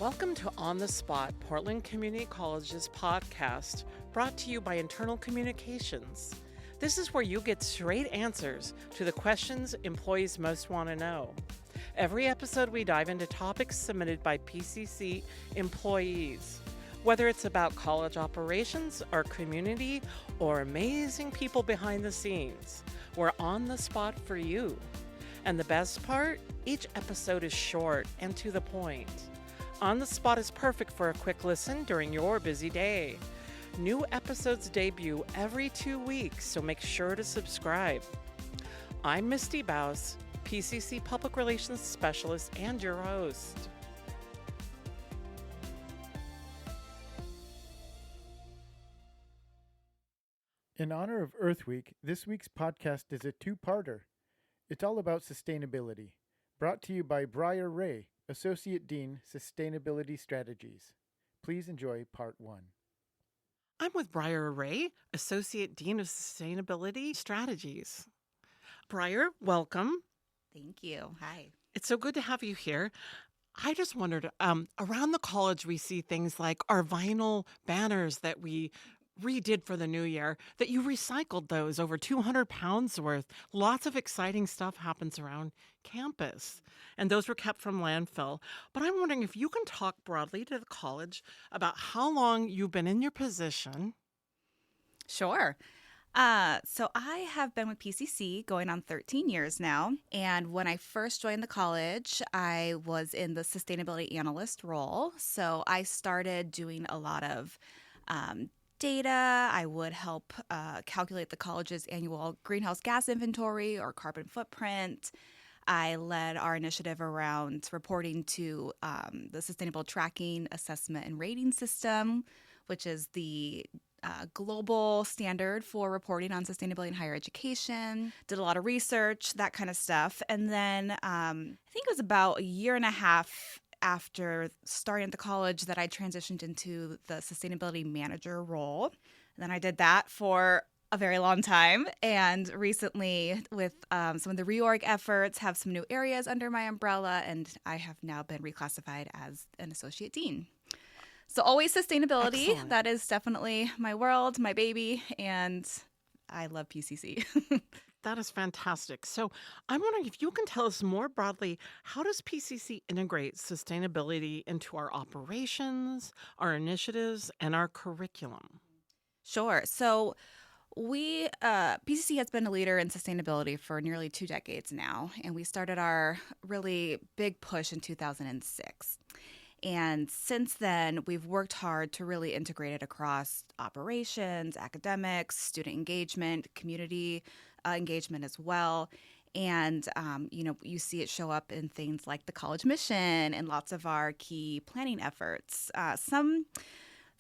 Welcome to On the Spot, Portland Community College's podcast, brought to you by Internal Communications. This is where you get straight answers to the questions employees most want to know. Every episode, we dive into topics submitted by PCC employees. Whether it's about college operations, our community, or amazing people behind the scenes, we're on the spot for you. And the best part? Each episode is short and to the point. On the Spot is perfect for a quick listen during your busy day. New episodes debut every 2 weeks, so make sure to subscribe. I'm Misty Baus, PCC Public Relations Specialist and your host. In honor of Earth Week, this week's podcast is a two-parter. It's all about sustainability, brought to you by Briar Wray Associate Dean, Sustainability Strategies. Please enjoy part 1. I'm with Briar Wray, Associate Dean of Sustainability Strategies. Briar, welcome. Thank you. Hi. It's so good to have you here. I just wondered, around the college, we see things like our vinyl banners that we redid for the new year, that you recycled those, over 200 pounds worth. Lots of exciting stuff happens around campus, and those were kept from landfill. But I'm wondering if you can talk broadly to the college about how long you've been in your position. Sure. So I have been with PCC going on 13 years now. And when I first joined the college, I was in the sustainability analyst role. So I started doing a lot of data. I would help calculate the college's annual greenhouse gas inventory or carbon footprint. I led our initiative around reporting to the Sustainable Tracking, Assessment, and Rating System, which is the global standard for reporting on sustainability in higher education. Did a lot of research, that kind of stuff. And then I think it was about a year and a half after starting at the college that I transitioned into the sustainability manager role. And then I did that for a very long time. And recently, with some of the reorg efforts, have some new areas under my umbrella, and I have now been reclassified as an associate dean. So always sustainability. Excellent. That is definitely my world, my baby, and I love PCC. That is fantastic. So I'm wondering if you can tell us more broadly, how does PCC integrate sustainability into our operations, our initiatives, and our curriculum? Sure. So PCC has been a leader in sustainability for nearly 2 decades now, and we started our really big push in 2006. And since then, we've worked hard to really integrate it across operations, academics, student engagement, community engagement as well. And, you see it show up in things like the college mission and lots of our key planning efforts. Some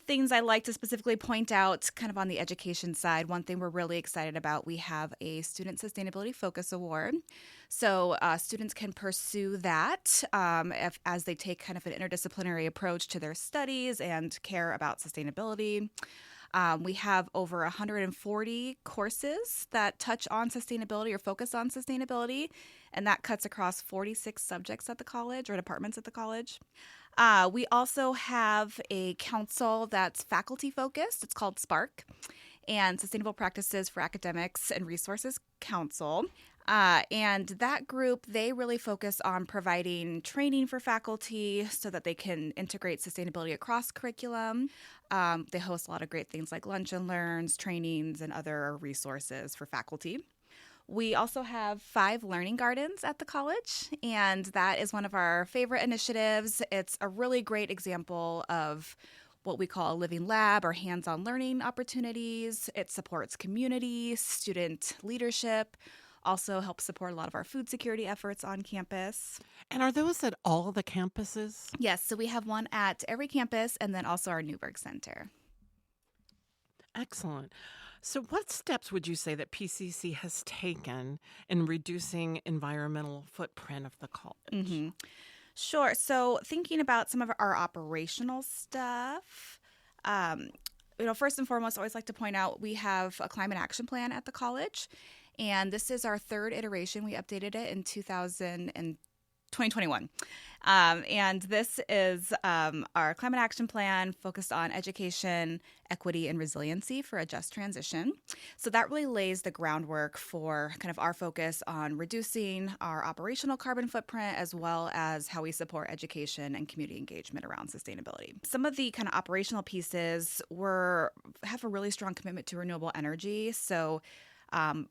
things I like to specifically point out kind of on the education side. One thing we're really excited about, we have a Student Sustainability Focus Award. So students can pursue that as they take kind of an interdisciplinary approach to their studies and care about sustainability. We have over 140 courses that touch on sustainability or focus on sustainability, and that cuts across 46 subjects at the college or departments at the college. We also have a council that's faculty focused. It's called SPARK, and Sustainable Practices for Academics and Resources Council. And that group, they really focus on providing training for faculty so that they can integrate sustainability across curriculum. They host a lot of great things like lunch and learns, trainings, and other resources for faculty. We also have 5 learning gardens at the college, and that is one of our favorite initiatives. It's a really great example of what we call a living lab or hands-on learning opportunities. It supports community, student leadership, also helps support a lot of our food security efforts on campus. And are those at all the campuses? Yes, so we have one at every campus and then also our Newburgh Center. Excellent. So what steps would you say that PCC has taken in reducing environmental footprint of the college? Mm-hmm. Sure. So thinking about some of our operational stuff, first and foremost, I always like to point out we have a climate action plan at the college. And this is our 3rd iteration. We updated it in 2020 2021. And this is our climate action plan focused on education, equity, and resiliency for a just transition. So that really lays the groundwork for kind of our focus on reducing our operational carbon footprint, as well as how we support education and community engagement around sustainability. Some of the kind of operational pieces have a really strong commitment to renewable energy. So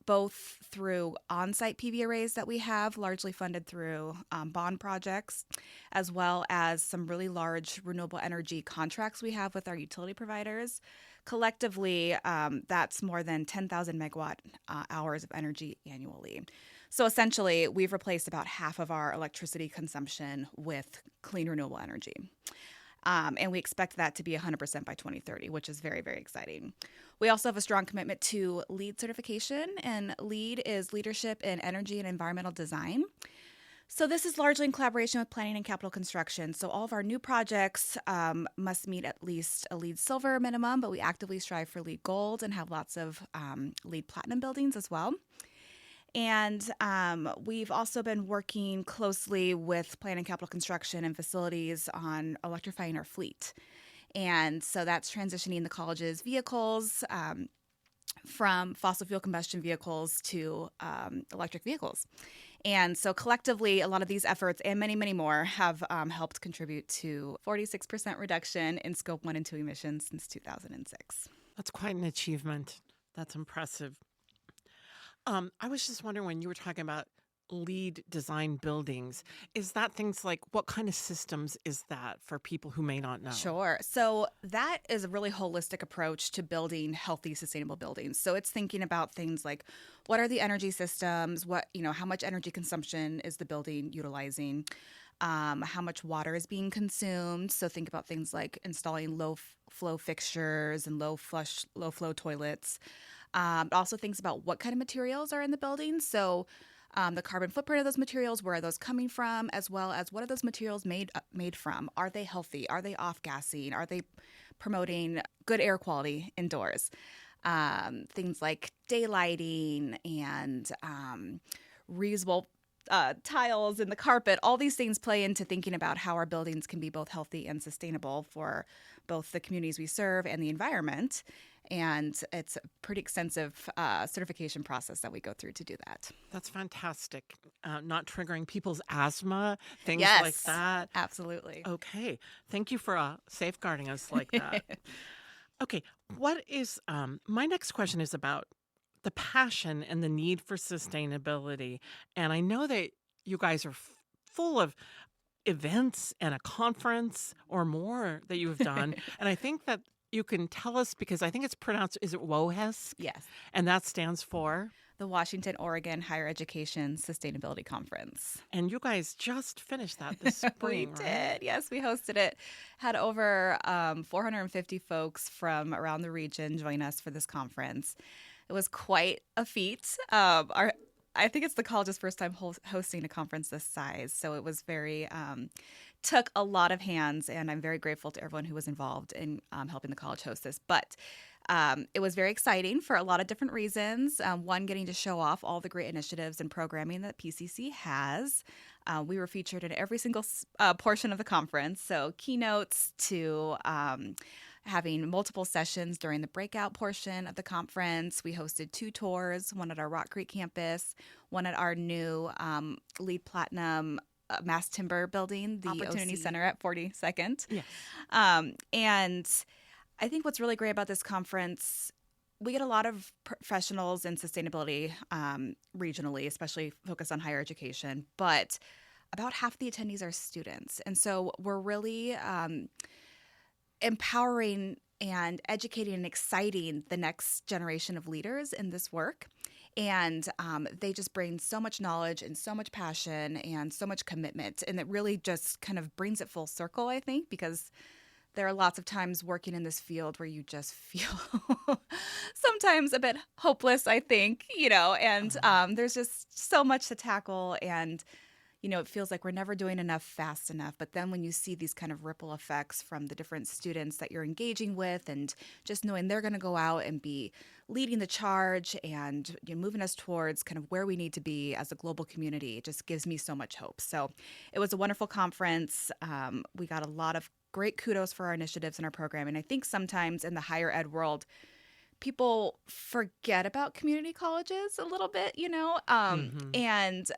both through on-site PV arrays that we have, largely funded through bond projects, as well as some really large renewable energy contracts we have with our utility providers. Collectively, that's more than 10,000 megawatt hours of energy annually. So essentially, we've replaced about half of our electricity consumption with clean renewable energy. And we expect that to be 100% by 2030, which is very, very exciting. We also have a strong commitment to LEED certification, and LEED is Leadership in Energy and Environmental Design. So this is largely in collaboration with planning and capital construction. So all of our new projects must meet at least a LEED Silver minimum, but we actively strive for LEED Gold and have lots of LEED Platinum buildings as well. And we've also been working closely with Plan and Capital Construction and Facilities on electrifying our fleet. And so that's transitioning the college's vehicles from fossil fuel combustion vehicles to electric vehicles. And so collectively, a lot of these efforts and many, many more have helped contribute to 46% reduction in Scope 1 and 2 emissions since 2006. That's quite an achievement. That's impressive. I was just wondering, when you were talking about LEED design buildings, is that things like, what kind of systems is that for people who may not know? Sure. So that is a really holistic approach to building healthy, sustainable buildings. So it's thinking about things like, what are the energy systems? How much energy consumption is the building utilizing? How much water is being consumed? So think about things like installing low flow fixtures and low flow toilets. Also thinks about what kind of materials are in the building. So the carbon footprint of those materials, where are those coming from, as well as what are those materials made from? Are they healthy? Are they off-gassing? Are they promoting good air quality indoors? Things like daylighting and reusable tiles in the carpet. All these things play into thinking about how our buildings can be both healthy and sustainable for both the communities we serve and the environment. And it's a pretty extensive certification process that we go through to do that. That's fantastic. Not triggering people's asthma, things Yes, like that. Absolutely. Okay. Thank you for safeguarding us like that. Okay. What is my next question is about the passion and the need for sustainability. And I know that you guys are full of events and a conference or more that you've done. And I think that you can tell us, because I think it's pronounced, is it WOHESC? Yes. And that stands for? The Washington, Oregon Higher Education Sustainability Conference. And you guys just finished that this spring, We right? did. Yes, we hosted it. Had over 450 folks from around the region join us for this conference. It was quite a feat. I think it's the college's first time hosting a conference this size. So it was very, took a lot of hands, and I'm very grateful to everyone who was involved in helping the college host this. But it was very exciting for a lot of different reasons. One, getting to show off all the great initiatives and programming that PCC has. We were featured in every single portion of the conference. So keynotes to having multiple sessions during the breakout portion of the conference. We hosted 2 tours, one at our Rock Creek campus, one at our new LEED Platinum mass timber building, the Opportunity Center at 42nd. Yes. And I think what's really great about this conference, we get a lot of professionals in sustainability regionally, especially focused on higher education, but about half the attendees are students. And so we're really empowering and educating and exciting the next generation of leaders in this work. And they just bring so much knowledge and so much passion and so much commitment. And it really just kind of brings it full circle, I think, because there are lots of times working in this field where you just feel sometimes a bit hopeless, I think, and there's just so much to tackle. And, it feels like we're never doing enough fast enough. But then when you see these kind of ripple effects from the different students that you're engaging with, and just knowing they're going to go out and be leading the charge and moving us towards kind of where we need to be as a global community, it just gives me so much hope. So it was a wonderful conference. We got a lot of great kudos for our initiatives and our program. And I think sometimes in the higher ed world, people forget about community colleges a little bit, and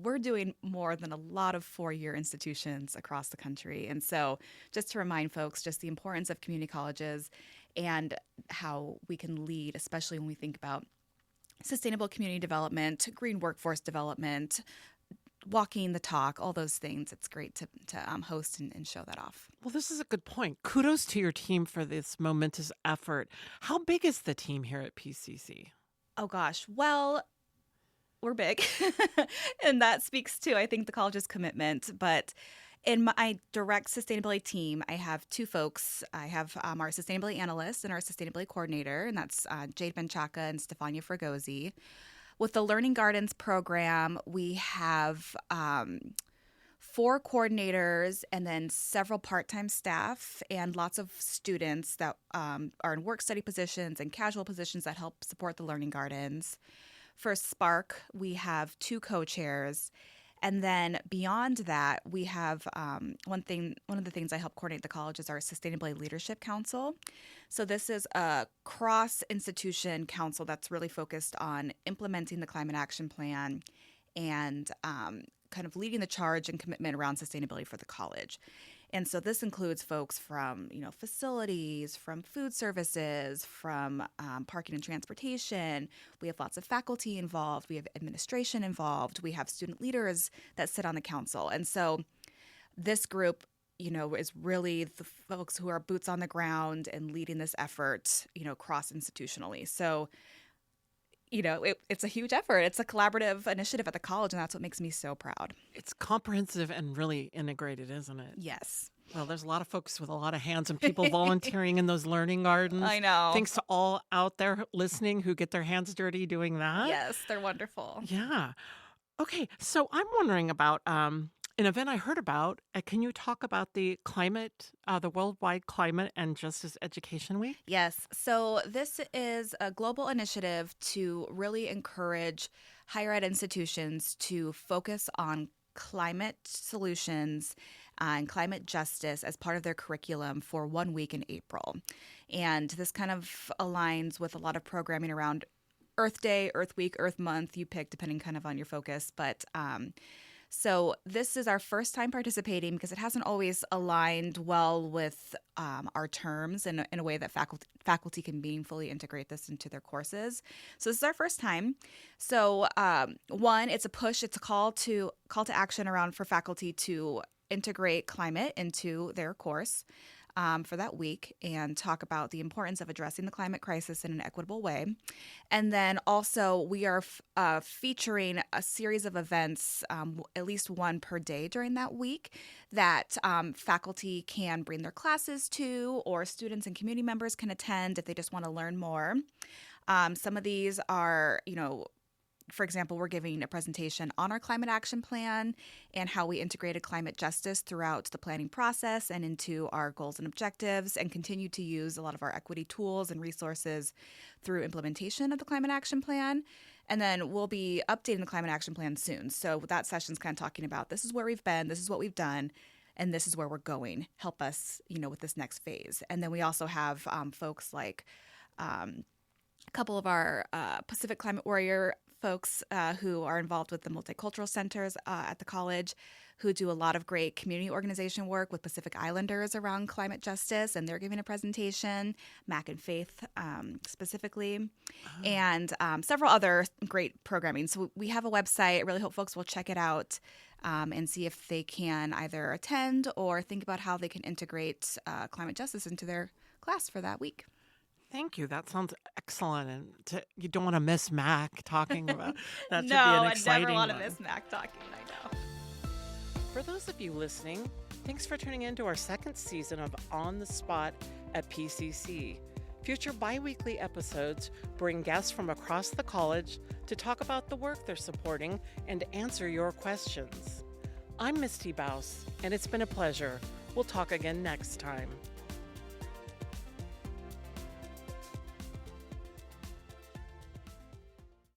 we're doing more than a lot of four-year institutions across the country. And so just to remind folks just the importance of community colleges and how we can lead, especially when we think about sustainable community development, green workforce development, walking the talk, all those things. It's great to host and show that off. Well, this is a good point. Kudos to your team for this momentous effort. How big is the team here at PCC? Oh, gosh. Well, we're big. And that speaks to, I think, the college's commitment. But in my direct sustainability team, I have two folks. I have our sustainability analyst and our sustainability coordinator, and that's Jade Benchaka and Stefania Fragosi. With the Learning Gardens program, we have 4 coordinators and then several part-time staff and lots of students that are in work study positions and casual positions that help support the Learning Gardens. For Spark, we have 2 co-chairs. And then beyond that, we have one of the things I help coordinate the college is our Sustainability Leadership Council. So this is a cross-institution council that's really focused on implementing the Climate Action Plan and kind of leading the charge and commitment around sustainability for the college. And so this includes folks from, facilities, from food services, from parking and transportation. We have lots of faculty involved. We have administration involved. We have student leaders that sit on the council. And so this group, is really the folks who are boots on the ground and leading this effort, cross-institutionally. So, it's a huge effort. It's a collaborative initiative at the college, and that's what makes me so proud. It's comprehensive and really integrated, isn't it? Yes. Well, there's a lot of folks with a lot of hands and people volunteering in those learning gardens. I know. Thanks to all out there listening who get their hands dirty doing that. Yes, they're wonderful. Yeah. Okay, so I'm wondering about an event I heard about. Can you talk about the Worldwide Climate and Justice Education Week? Yes. So this is a global initiative to really encourage higher ed institutions to focus on climate solutions and climate justice as part of their curriculum for 1 week in April. And this kind of aligns with a lot of programming around Earth Day, Earth Week, Earth Month, you pick depending kind of on your focus. But so this is our first time participating because it hasn't always aligned well with our terms in a way that faculty can meaningfully integrate this into their courses. So this is our first time. So one, it's a push, it's a call to action around for faculty to integrate climate into their course for that week and talk about the importance of addressing the climate crisis in an equitable way. And then also we are featuring a series of events, at least one per day during that week, that faculty can bring their classes to, or students and community members can attend if they just want to learn more. Some of these are, for example, we're giving a presentation on our climate action plan and how we integrated climate justice throughout the planning process and into our goals and objectives, and continue to use a lot of our equity tools and resources through implementation of the climate action plan. And then we'll be updating the climate action plan soon. So that session's kind of talking about this is where we've been, this is what we've done, and this is where we're going. Help us, with this next phase. And then we also have folks like a couple of our Pacific Climate Warrior folks who are involved with the multicultural centers at the college, who do a lot of great community organization work with Pacific Islanders around climate justice, and they're giving a presentation, Mac and Faith specifically, and several other great programming. So we have a website. I really hope folks will check it out and see if they can either attend or think about how they can integrate climate justice into their class for that week. Thank you. That sounds excellent. And you don't want to miss Mac talking about that. Should No, be an I exciting never want to one. miss Mac talking. I know. For those of you listening, thanks for tuning in to our second season of On the Spot at PCC. Future bi-weekly episodes bring guests from across the college to talk about the work they're supporting and answer your questions. I'm Misty Baus, and it's been a pleasure. We'll talk again next time.